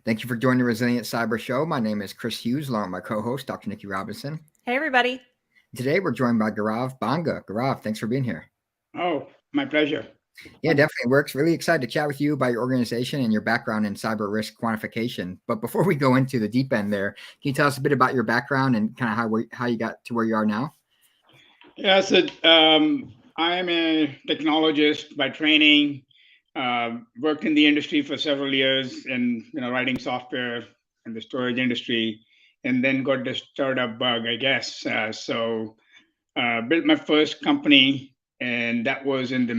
Thank you for joining the Resilient Cyber Show. My name is Chris Hughes, along with my co-host, Dr. Nikki Robinson. Hey, everybody. Today, we're joined by Gaurav Banga. Gaurav, thanks for being here. Oh, my pleasure. Yeah, definitely works. Really excited to chat with you about your organization and your background in cyber risk quantification. But before we go into the deep end there, can you tell us a bit about your background and kind of how you got to where you are now? Yeah, so I am a technologist by training. Worked in the industry for several years in writing software in the storage industry, and then got the startup bug, I guess. Built my first company, and that was in the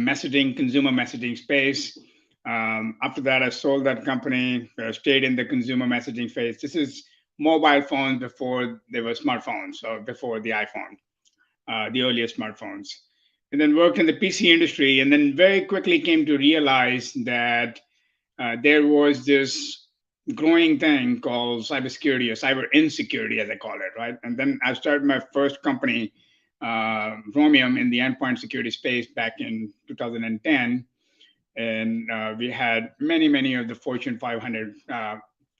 consumer messaging space. After that, I sold that company, stayed in the consumer messaging phase. This is mobile phones before they were smartphones, or before the iPhone, the earliest smartphones. And then worked in the PC industry, and then very quickly came to realize that there was this growing thing called cybersecurity, or cyber insecurity, as I call it, right? And then I started my first company, Romium, in the endpoint security space back in 2010. And we had many of the Fortune 500,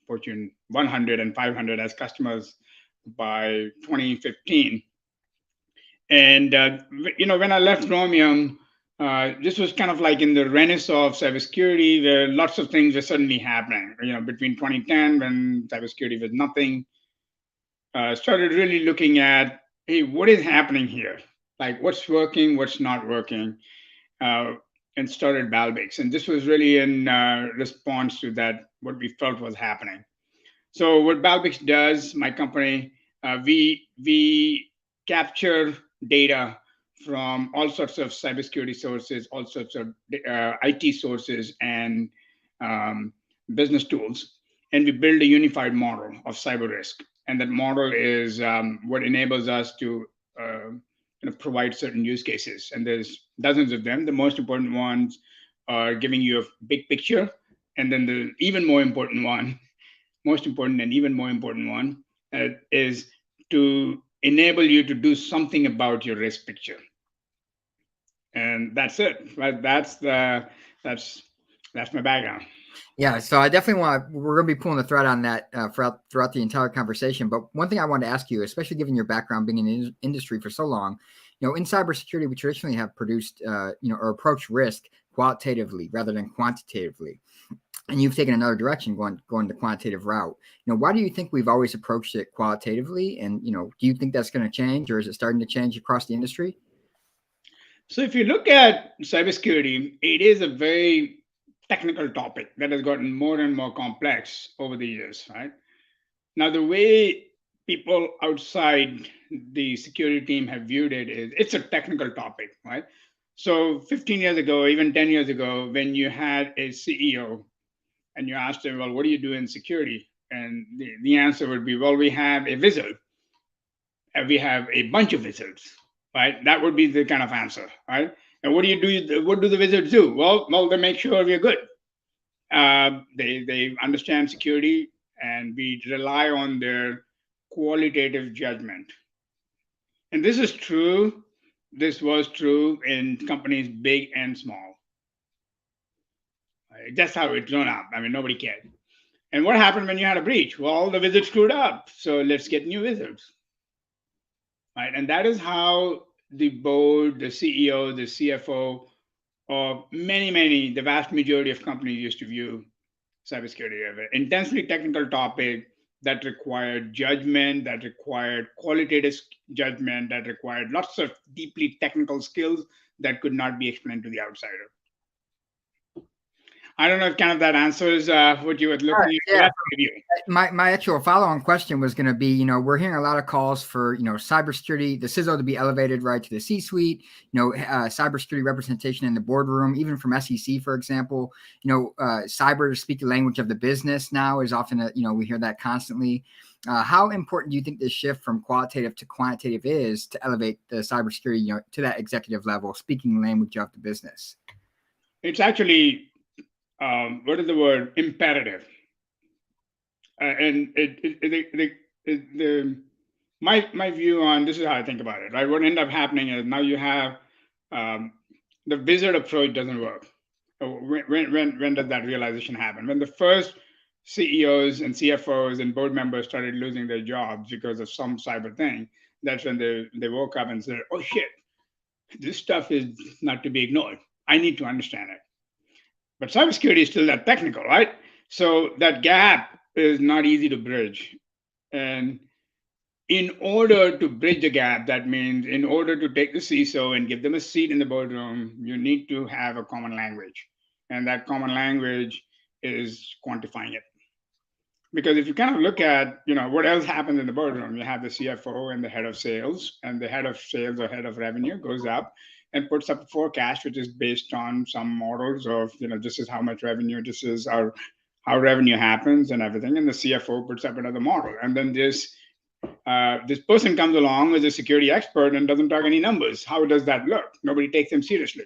Fortune 100 and 500 as customers by 2015. And when I left Romium, this was kind of like in the renaissance of cybersecurity, where lots of things were suddenly happening. Between 2010, when cybersecurity was nothing, started really looking at, hey, what is happening here? Like, what's working, what's not working, and started Balbix. And this was really in response to that, what we felt was happening. So what Balbix does, my company, we capture data from all sorts of cybersecurity sources, all sorts of IT sources, and business tools, and we build a unified model of cyber risk. And that model is what enables us to provide certain use cases. And there's dozens of them. The most important ones are giving you a big picture, and then the even more important one, most important and even more important one, is to enable you to do something about your risk picture. And that's it, right? That's my background. Yeah, so I definitely we're going to be pulling the thread on that throughout the entire conversation. But one thing I wanted to ask you, especially given your background being in the industry for so long, in cybersecurity, we traditionally have produced, or approached risk qualitatively rather than quantitatively. And you've taken another direction, going the quantitative route. Why do you think we've always approached it qualitatively? And, do you think that's going to change, or is it starting to change across the industry? So if you look at cybersecurity, it is a very technical topic that has gotten more and more complex over the years, right? Now, the way people outside the security team have viewed it is it's a technical topic, right? So 15 years ago, even 10 years ago, when you had a CEO and you asked him, well, what do you do in security? And the answer would be, well, we have a wizard. And we have a bunch of wizards, right? That would be the kind of answer, right? And what do you do? What do the wizards do? Well, they make sure we're good. They understand security, and we rely on their qualitative judgment. And this is true. This was true in companies big and small. That's how it turned out. I mean, nobody cared. And what happened when you had a breach? Well, the wizards screwed up, so let's get new wizards. Right? And that is how the board, the CEO, the CFO, or the vast majority of companies used to view cybersecurity as an intensely technical topic that required judgment, that required qualitative judgment, that required lots of deeply technical skills that could not be explained to the outsider. I don't know if kind of that answers what you were looking at. Yeah. My actual follow-on question was going to be, we're hearing a lot of calls for, cybersecurity, the CISO to be elevated right to the C-suite, cybersecurity representation in the boardroom, even from SEC, for example, cyber to speak the language of the business now is often, we hear that constantly. How important do you think this shift from qualitative to quantitative is to elevate the cybersecurity, to that executive level, speaking the language of the business? It's actually what is the word? Imperative. And my view on this is how I think about it, right? What ended up happening is now you have the wizard approach doesn't work. When does that realization happen? When the first CEOs and CFOs and board members started losing their jobs because of some cyber thing, that's when they woke up and said, oh shit, this stuff is not to be ignored. I need to understand it. But cybersecurity is still that technical, right? So that gap is not easy to bridge. And in order to bridge the gap, that means in order to take the CISO and give them a seat in the boardroom, you need to have a common language. And that common language is quantifying it. Because if you kind of look at, what else happens in the boardroom, you have the CFO and the head of sales, and the head of sales or head of revenue goes up and puts up a forecast, which is based on some models of, this is how much revenue, this is how revenue happens and everything. And the CFO puts up another model. And then this person comes along as a security expert and doesn't talk any numbers. How does that look? Nobody takes them seriously.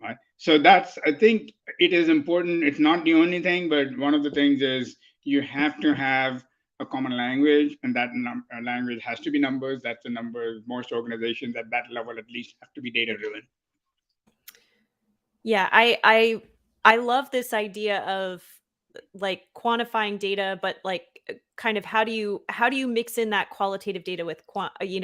Right? So I think it is important. It's not the only thing, but one of the things is you have to have a common language, and that language has to be numbers. That's the number. Most organizations at that level at least have to be data driven. Yeah, I love this idea of like quantifying data, but like kind of how do you mix in that qualitative data with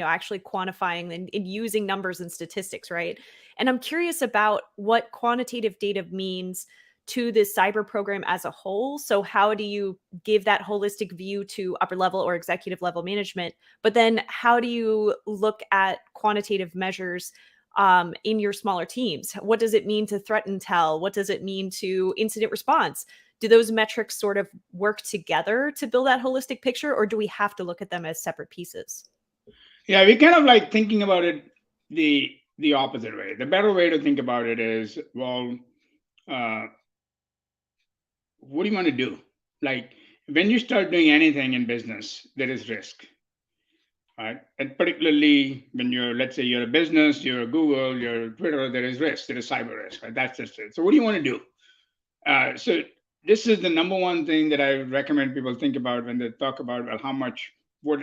actually quantifying and using numbers and statistics, right? And I'm curious about what quantitative data means to this cyber program as a whole. So how do you give that holistic view to upper level or executive level management? But then how do you look at quantitative measures in your smaller teams? What does it mean to threat intel? What does it mean to incident response? Do those metrics sort of work together to build that holistic picture, or do we have to look at them as separate pieces? Yeah, we kind of like thinking about it the opposite way. The better way to think about it is, well, what do you want to do? Like when you start doing anything in business, there is risk. Right? And particularly when let's say you're a business, you're a Google, you're a Twitter, there is risk, there is cyber risk, right? That's just it. So what do you want to do? So this is the number one thing that I recommend people think about when they talk about, well, how much, what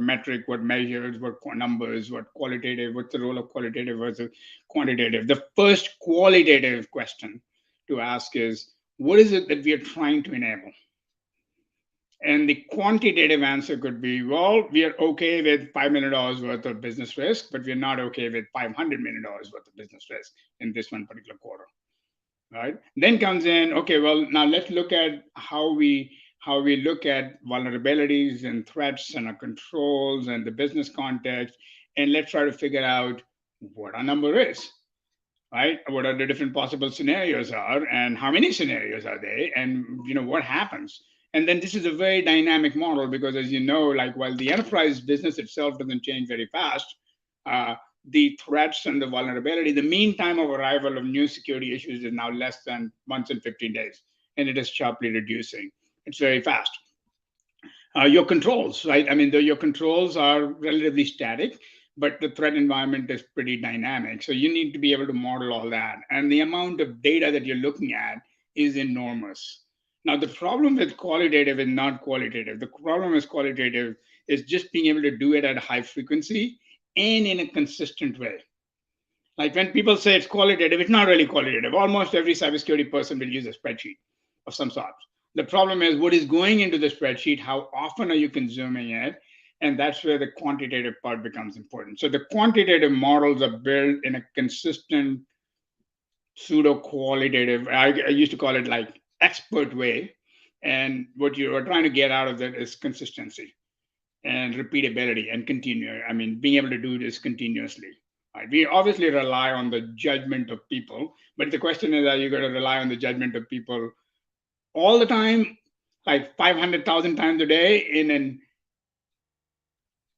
metric, what measures, what numbers, what qualitative, what's the role of qualitative versus quantitative. The first qualitative question to ask is, what is it that we are trying to enable? And the quantitative answer could be, well, we are okay with $5 million worth of business risk, but we're not okay with $500 million worth of business risk in this one particular quarter. Right? Then comes in, okay, well, now let's look at how we look at vulnerabilities and threats and our controls and the business context, and let's try to figure out what our number is. Right? What are the different possible scenarios are, and how many scenarios are they, and what happens. And then this is a very dynamic model because, as you know, like while the enterprise business itself doesn't change very fast, the threats and the vulnerability, the mean time of arrival of new security issues is now less than once in 15 days, and it is sharply reducing. It's very fast. Your controls, right? I mean, your controls are relatively static, but the threat environment is pretty dynamic. So you need to be able to model all that. And the amount of data that you're looking at is enormous. Now, the problem with qualitative is not qualitative. The problem with qualitative is just being able to do it at a high frequency and in a consistent way. Like when people say it's qualitative, it's not really qualitative. Almost every cybersecurity person will use a spreadsheet of some sort. The problem is what is going into the spreadsheet, how often are you consuming it? And that's where the quantitative part becomes important. So the quantitative models are built in a consistent pseudo-qualitative, I used to call it like expert way. And what you are trying to get out of that is consistency and repeatability and continue. I mean, being able to do this continuously. Right? We obviously rely on the judgment of people, but the question is, are you going to rely on the judgment of people all the time, like 500,000 times a day in an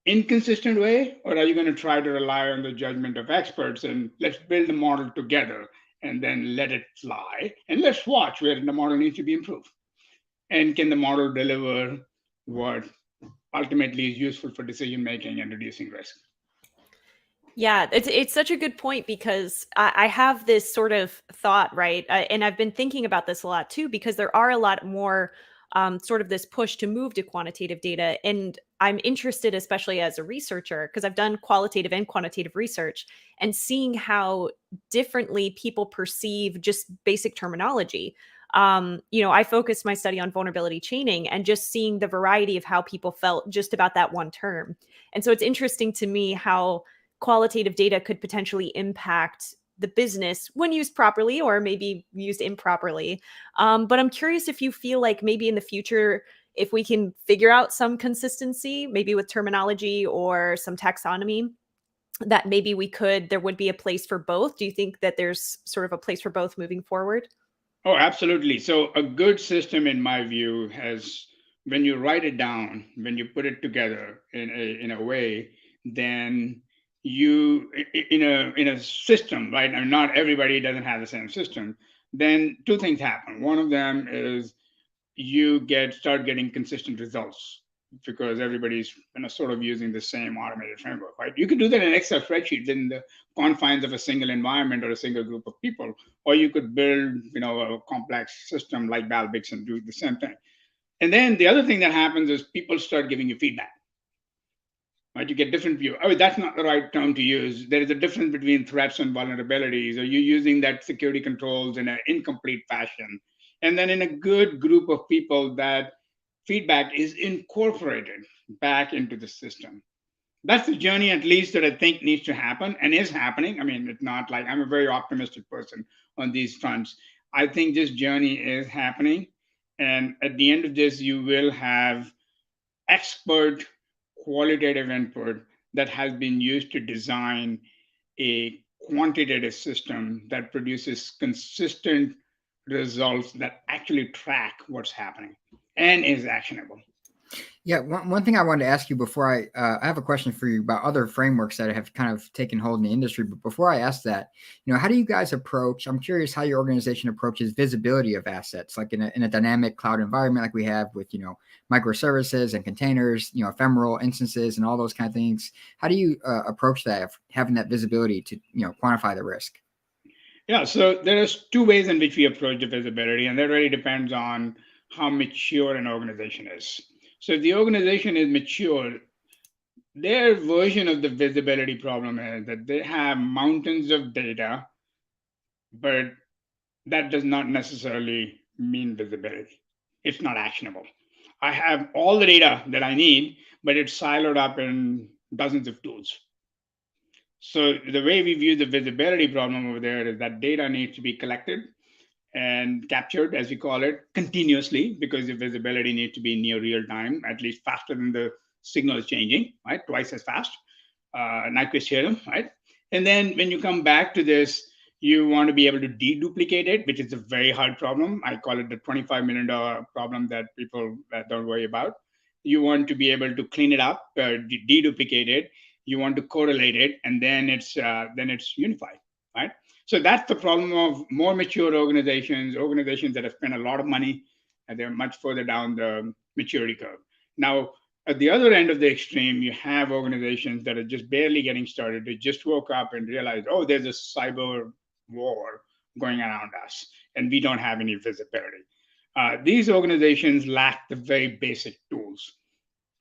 inconsistent way? Or are you going to try to rely on the judgment of experts and let's build the model together and then let it fly and let's watch where the model needs to be improved? And can the model deliver what ultimately is useful for decision making and reducing risk? Yeah, it's such a good point because I have this sort of thought, right? And I've been thinking about this a lot too, because there are a lot more sort of this push to move to quantitative data. And I'm interested, especially as a researcher, because I've done qualitative and quantitative research and seeing how differently people perceive just basic terminology. I focused my study on vulnerability chaining and just seeing the variety of how people felt just about that one term. And so it's interesting to me how qualitative data could potentially impact the business when used properly or maybe used improperly. But I'm curious if you feel like maybe in the future, if we can figure out some consistency, maybe with terminology or some taxonomy, that maybe there would be a place for both. Do you think that there's sort of a place for both moving forward? Oh, absolutely. So a good system, in my view, has, when you write it down, when you put it together in a way, then you in a system, right? And not everybody doesn't have the same system. Then two things happen. One of them is you start getting consistent results because everybody's sort of using the same automated framework, right? You could do that in an Excel spreadsheet in the confines of a single environment or a single group of people, or you could build, a complex system like Balbix and do the same thing. And then the other thing that happens is people start giving you feedback, right? You get different view. Oh, that's not the right term to use. There is a difference between threats and vulnerabilities. Are you using that security controls in an incomplete fashion? And then in a good group of people, that feedback is incorporated back into the system. That's the journey, at least, that I think needs to happen and is happening. I mean, it's not like, I'm a very optimistic person on these fronts. I think this journey is happening. And at the end of this, you will have expert qualitative input that has been used to design a quantitative system that produces consistent results that actually track what's happening and is actionable. Yeah, one thing I wanted to ask you before I have a question for you about other frameworks that have kind of taken hold in the industry. But before I ask that, how do you guys approach? I'm curious how your organization approaches visibility of assets, like in a dynamic cloud environment, like we have with microservices and containers, ephemeral instances, and all those kind of things. How do you approach that, having that visibility to quantify the risk? Yeah, so there's two ways in which we approach the visibility, and that really depends on how mature an organization is. So if the organization is mature, their version of the visibility problem is that they have mountains of data, but that does not necessarily mean visibility. It's not actionable. I have all the data that I need, but it's siloed up in dozens of tools. So the way we view the visibility problem over there is that data needs to be collected and captured, as we call it, continuously, because the visibility needs to be near real time, at least faster than the signal is changing, right? Twice as fast. Nyquist theorem, right? And then when you come back to this, you want to be able to deduplicate it, which is a very hard problem. I call it the $25 million problem that people don't worry about. You want to be able to clean it up, deduplicate it. You want to correlate it, and then it's unified, right? So that's the problem of more mature organizations that have spent a lot of money, and they're much further down the maturity curve. Now, at the other end of the extreme, you have organizations that are just barely getting started. They just woke up and realized, oh, there's a cyber war going around us, and we don't have any visibility. These organizations lack the very basic tools,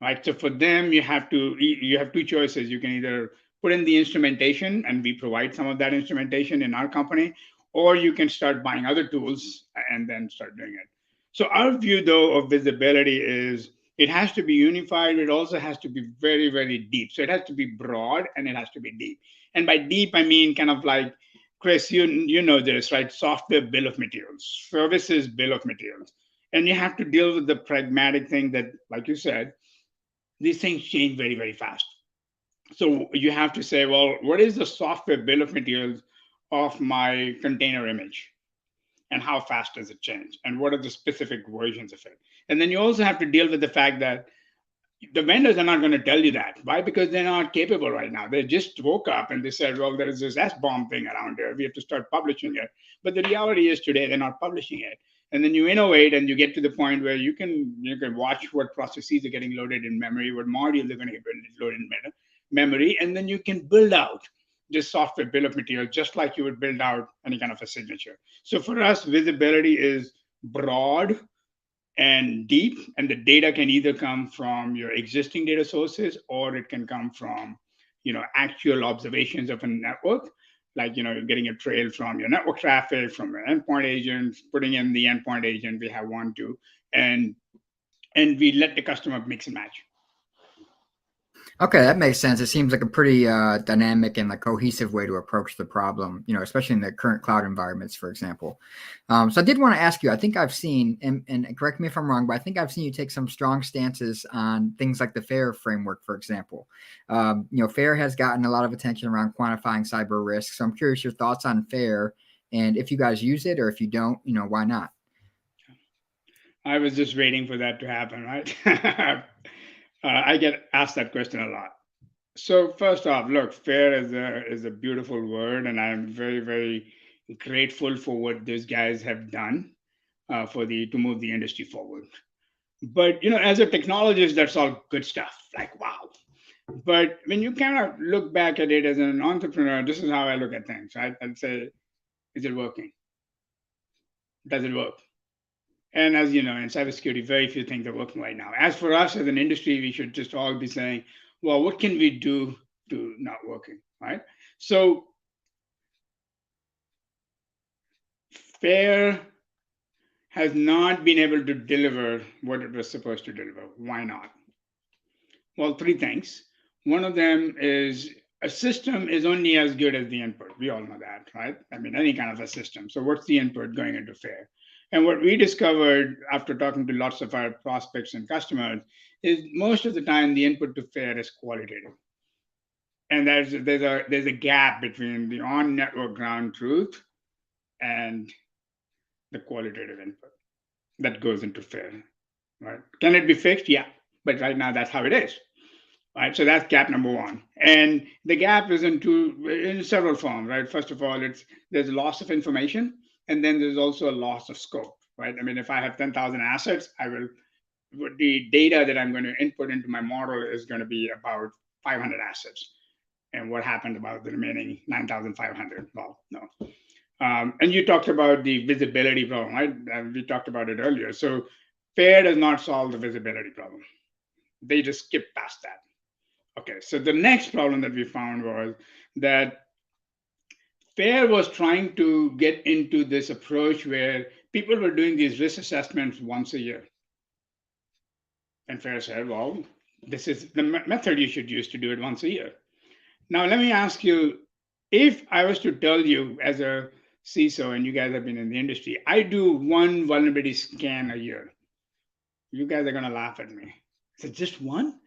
right? So for them, you have two choices. You can either put in the instrumentation, and we provide some of that instrumentation in our company, or you can start buying other tools and then start doing it. So our view, though, of visibility is it has to be unified. It also has to be very, very deep. So it has to be broad and it has to be deep. And by deep, I mean kind of like, Chris, you know this, right? Software bill of materials, services bill of materials. And you have to deal with the pragmatic thing that, like you said, these things change very, very fast. So you have to say, well, what is the software bill of materials of my container image? And how fast does it change? And what are the specific versions of it? And then you also have to deal with the fact that the vendors are not going to tell you that. Why? Because they're not capable right now. They just woke up and they said, well, there is this SBOM thing around here. We have to start publishing it. But the reality is today they're not publishing it. And then you innovate and you get to the point where you can watch what processes are getting loaded in memory, what modules are going to get loaded in memory, and then you can build out this software bill of material just like you would build out any kind of a signature. So for us, visibility is broad and deep, and the data can either come from your existing data sources or it can come from actual observations of a network. like, getting a trail from your network traffic, from your endpoint agent, putting in the endpoint agent, we have one, two, and we let the customer mix and match. Okay, that makes sense. It seems like a pretty dynamic and like cohesive way to approach the problem, especially in the current cloud environments, for example. So I did want to ask you, I think I've seen, and correct me if I'm wrong, but I think I've seen you take some strong stances on things like the FAIR framework, for example. FAIR has gotten a lot of attention around quantifying cyber risk. So I'm curious your thoughts on FAIR, and if you guys use it, or if you don't, why not? I was just waiting for that to happen, right? I get asked that question a lot. So first off, look, FAIR is a beautiful word, and I'm very, very grateful for what those guys have done to move the industry forward. But as a technologist, that's all good stuff. Like, wow. But when you kind of look back at it as an entrepreneur, this is how I look at things, right? I'd say, is it working? Does it work? And as you know, in cybersecurity, very few things are working right now. As for us as an industry, we should just all be saying, well, what can we do to not working, right? So FAIR has not been able to deliver what it was supposed to deliver. Why not? Well, three things. One of them is a system is only as good as the input. We all know that, right? I mean, any kind of a system. So what's the input going into FAIR? And what we discovered after talking to lots of our prospects and customers is most of the time the input to FAIR is qualitative. And there's a gap between the on-network ground truth and the qualitative input that goes into FAIR, right? Can it be fixed? Yeah, but right now that's how it is, right? So that's gap number one. And the gap is in several forms, right? First of all, there's a loss of information, and then there's also a loss of scope, right? I mean, if I have 10,000 assets, the data that I'm going to input into my model is going to be about 500 assets. And what happened about the remaining 9,500? Well, no. And you talked about the visibility problem, right? We talked about it earlier. So FAIR does not solve the visibility problem. They just skip past that. Okay, so the next problem that we found was that FAIR was trying to get into this approach where people were doing these risk assessments once a year. And FAIR said, well, this is the method you should use to do it once a year. Now, let me ask you, if I was to tell you as a CISO, and you guys have been in the industry, I do one vulnerability scan a year, you guys are going to laugh at me. I said, just one?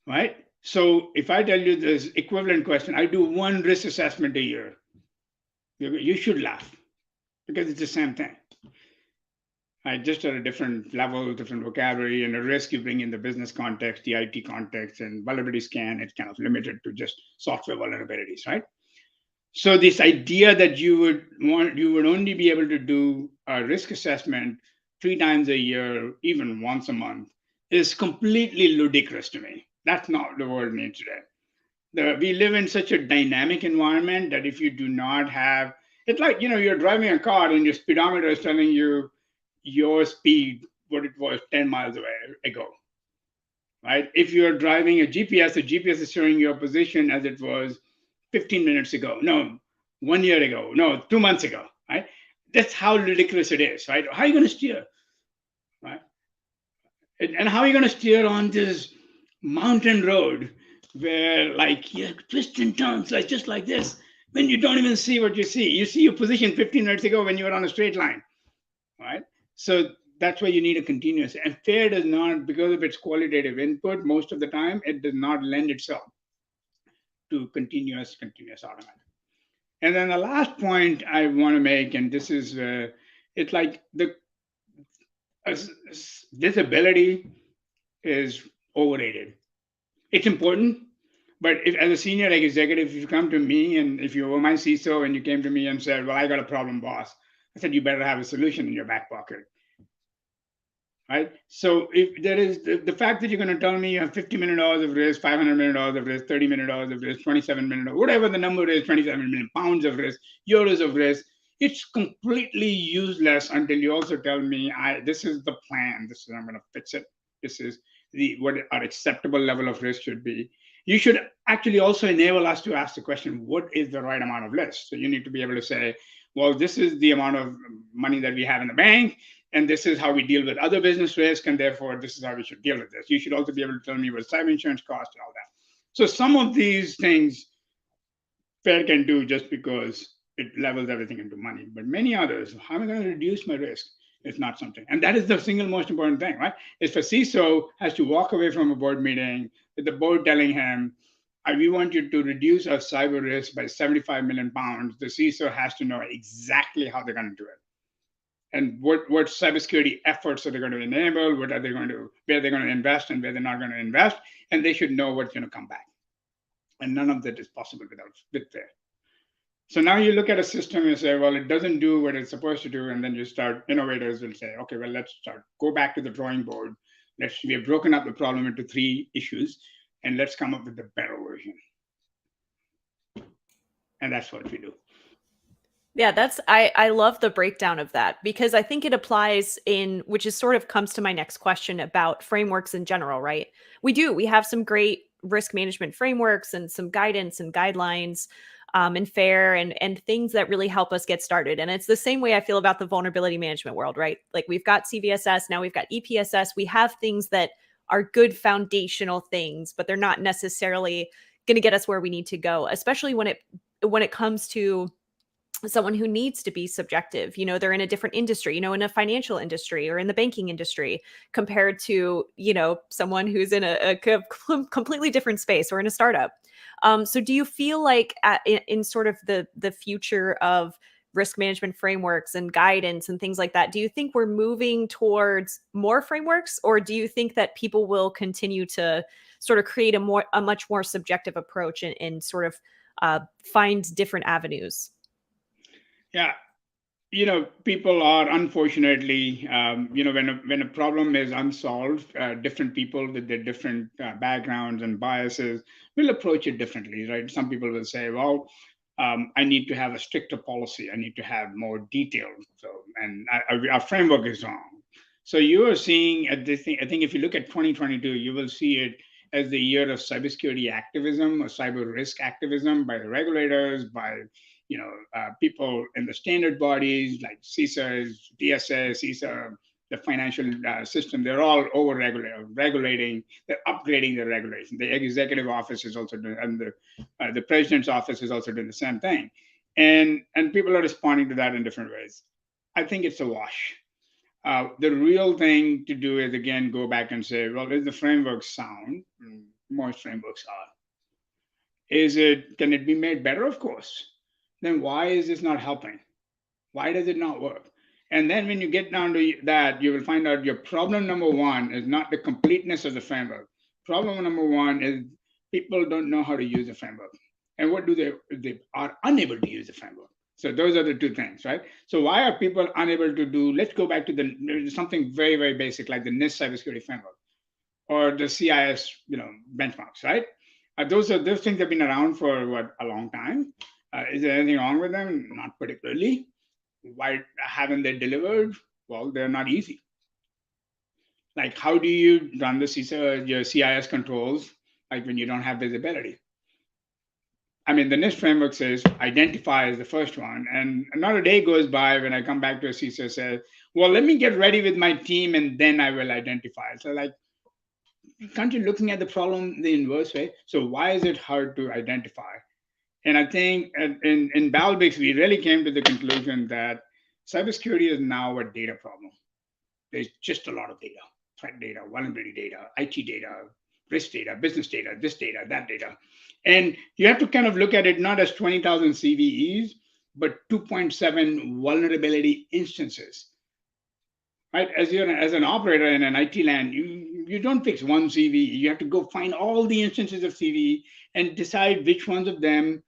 Right? So if I tell you this equivalent question, I do one risk assessment a year, you should laugh because it's the same thing. Right? Just at a different level, different vocabulary, and the risk you bring in the business context, the IT context, and vulnerability scan, it's kind of limited to just software vulnerabilities, right? So this idea that you would only be able to do a risk assessment 3 times a year, even once a month, is completely ludicrous to me. That's not the world needs today. We live in such a dynamic environment that if you do not have, it's like, you're driving a car and your speedometer is telling you your speed, what it was 10 miles ago, right? If you're driving a GPS, the GPS is showing your position as it was 15 minutes ago. No, 1 year ago. No, 2 months ago, right? That's how ridiculous it is, right? How are you going to steer, right? And how are you going to steer on this mountain road where twists and turns, like just like this, when you don't even see what you see? You see your position 15 minutes ago when you were on a straight line, right? So that's why you need a continuous. And FAIR does not, because of its qualitative input, most of the time, it does not lend itself to continuous automatic. And then the last point I want to make, and this is, it's like the visibility is overrated. It's important, but if, as a senior executive, if you come to me and if you were my CISO and you came to me and said, well, I got a problem, boss, I said, you better have a solution in your back pocket. Right? So if there is the fact that you're going to tell me you have $50 million of risk, $500 million of risk, $30 million of risk, $27 million, whatever the number is, 27 million pounds of risk, euros of risk, it's completely useless until you also tell me, this is the plan. I'm going to fix it. This is what our acceptable level of risk should be. you should actually also enable us to ask the question, what is the right amount of risk? So you need to be able to say, well, this is the amount of money that we have in the bank, and this is how we deal with other business risk, and therefore this is how we should deal with this. You should also be able to tell me what cyber insurance costs and all that. So some of these things FAIR can do just because it levels everything into money. But many others, how am I going to reduce my risk? It's not something. And that is the single most important thing, right? Is for CISO has to walk away from a board meeting with the board telling him, we want you to reduce our cyber risk by 75 million pounds. The CISO has to know exactly how they're going to do it. And what cybersecurity efforts are they going to enable? What are they going to, where they're going to invest and where they're not going to invest? And they should know what's going to come back. And none of that is possible with FAIR. So now you look at a system and say, well, it doesn't do what it's supposed to do. And then you start, innovators will say, okay, well, let's go back to the drawing board. We have broken up the problem into 3 issues, and let's come up with a better version. And that's what we do. Yeah, I love the breakdown of that, because I think it applies which is sort of comes to my next question about frameworks in general, right? We have some great risk management frameworks and some guidance and guidelines and FAIR and things that really help us get started. And it's the same way I feel about the vulnerability management world, right? Like we've got CVSS, now we've got EPSS. We have things that are good foundational things, but they're not necessarily going to get us where we need to go, especially when it comes to someone who needs to be subjective. They're in a different industry, in a financial industry or in the banking industry, compared to, someone who's in a completely different space or in a startup. So do you feel like in sort of the future of risk management frameworks and guidance and things like that, do you think we're moving towards more frameworks, or do you think that people will continue to sort of create a much more subjective approach and sort of find different avenues? Yeah, people are unfortunately, when a problem is unsolved, different people with their different backgrounds and biases will approach it differently, right? Some people will say, well, I need to have a stricter policy. I need to have more detail. And our framework is wrong. So you are seeing at this thing, I think if you look at 2022, you will see it as the year of cybersecurity activism or cyber risk activism by the regulators, by people in the standard bodies like CISOs, DSA, CISO, the financial system. They're all regulating. They're upgrading their regulation. The executive office is also doing, and the president's office is also doing the same thing. And people are responding to that in different ways. I think it's a wash. The real thing to do is, again, go back and say, well, is the framework sound? Most frameworks are. Can it be made better? Of course. Then why is this not helping? Why does it not work? And then when you get down to that, you will find out your problem number 1 is not the completeness of the framework. Problem number 1 is people don't know how to use the framework. And what do they are unable to use the framework. So those are the 2 things, right? So why are people unable to do, let's go back to something very, very basic, like the NIST Cybersecurity Framework or the CIS, benchmarks, right? Those things have been around for a long time. Is there anything wrong with them? Not particularly. Why haven't they delivered? Well, they're not easy. Like, how do you run your CIS controls, like when you don't have visibility? I mean, the NIST framework says identify is the first one. And not a day goes by when I come back to a CISO and say, well, let me get ready with my team and then I will identify. So like, can't you looking at the problem the inverse way? So why is it hard to identify? And I think in Balbix, we really came to the conclusion that cybersecurity is now a data problem. There's just a lot of data, threat data, vulnerability data, IT data, risk data, business data, this data, that data. And you have to kind of look at it not as 20,000 CVEs, but 2.7 vulnerability instances. Right? As an operator in an IT land, you don't fix one CVE. You have to go find all the instances of CVE and decide which ones of them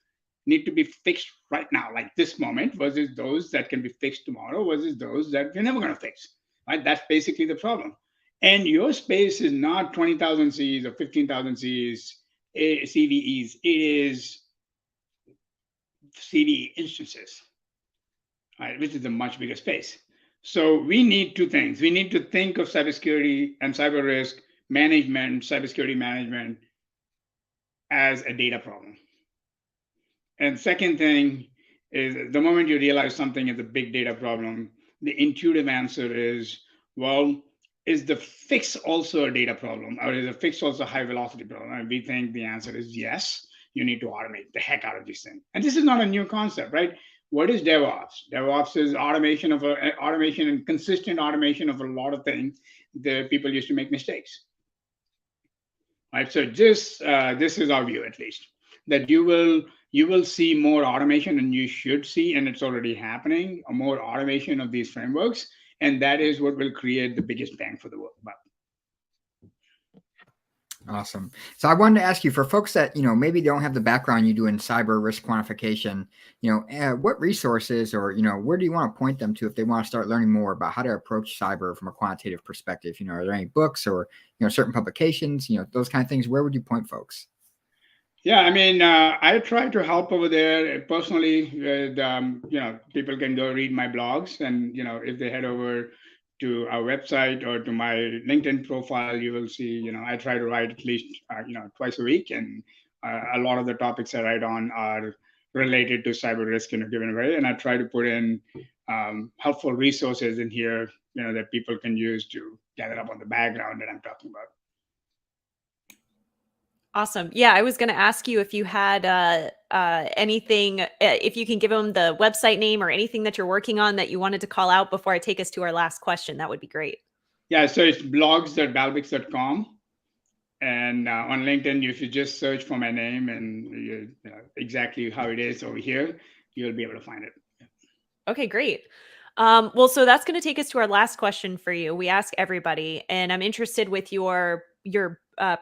need to be fixed right now, like this moment, versus those that can be fixed tomorrow, versus those that you're never going to fix. Right? That's basically the problem. And your space is not 20,000 Cs or 15,000 Cs, CVEs. It is CVE instances, right? Which is a much bigger space. So we need 2 things. We need to think of cybersecurity and cyber risk management, cybersecurity management as a data problem. And second thing is, the moment you realize something is a big data problem, the intuitive answer is, well, is the fix also a data problem, or is the fix also a high velocity problem? And we think the answer is yes. You need to automate the heck out of these things. And this is not a new concept, right? What is DevOps? DevOps is automation and consistent automation of a lot of things that people used to make mistakes. Right. So this is our view, at least, that you will see more automation, and you should see, and it's already happening, more automation of these frameworks, and that is what will create the biggest bang for the buck. Awesome. So I wanted to ask you, for folks that, maybe don't have the background you do in cyber risk quantification, what resources or, where do you want to point them to if they want to start learning more about how to approach cyber from a quantitative perspective? Are there any books or, certain publications, those kind of things? Where would you point folks? Yeah, I mean, I try to help over there personally with, people can go read my blogs, and, if they head over to our website or to my LinkedIn profile, you will see, I try to write at least, twice a week. And a lot of the topics I write on are related to cyber risk in a given way. And I try to put in helpful resources in here, that people can use to gather up on the background that I'm talking about. Awesome. Yeah, I was going to ask you if you had anything, if you can give them the website name or anything that you're working on that you wanted to call out before I take us to our last question. That would be great. Yeah, so it's blogs.balbix.com. And on LinkedIn, if you just search for my name and exactly how it is over here, you'll be able to find it. Okay, great. Well, so that's going to take us to our last question for you. We ask everybody, and I'm interested with your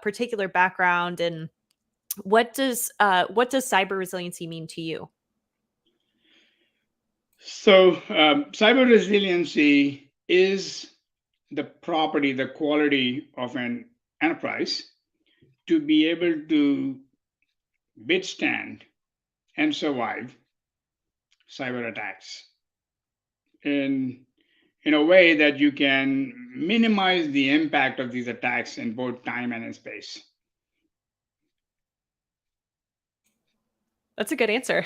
particular background, and what does cyber resiliency mean to you? So cyber resiliency is the property, the quality of an enterprise to be able to withstand and survive cyber attacks in a way that you can minimize the impact of these attacks in both time and in space. That's a good answer.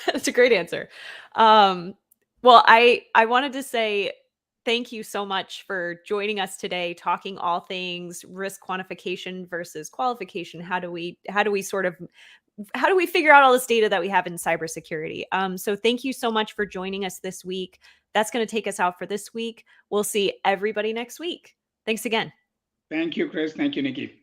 That's a great answer. Well, I wanted to say thank you so much for joining us today, talking all things risk quantification versus qualification. How do we figure out all this data that we have in cybersecurity? So thank you so much for joining us this week. That's going to take us out for this week. We'll see everybody next week. Thanks again. Thank you, Chris. Thank you, Nikki.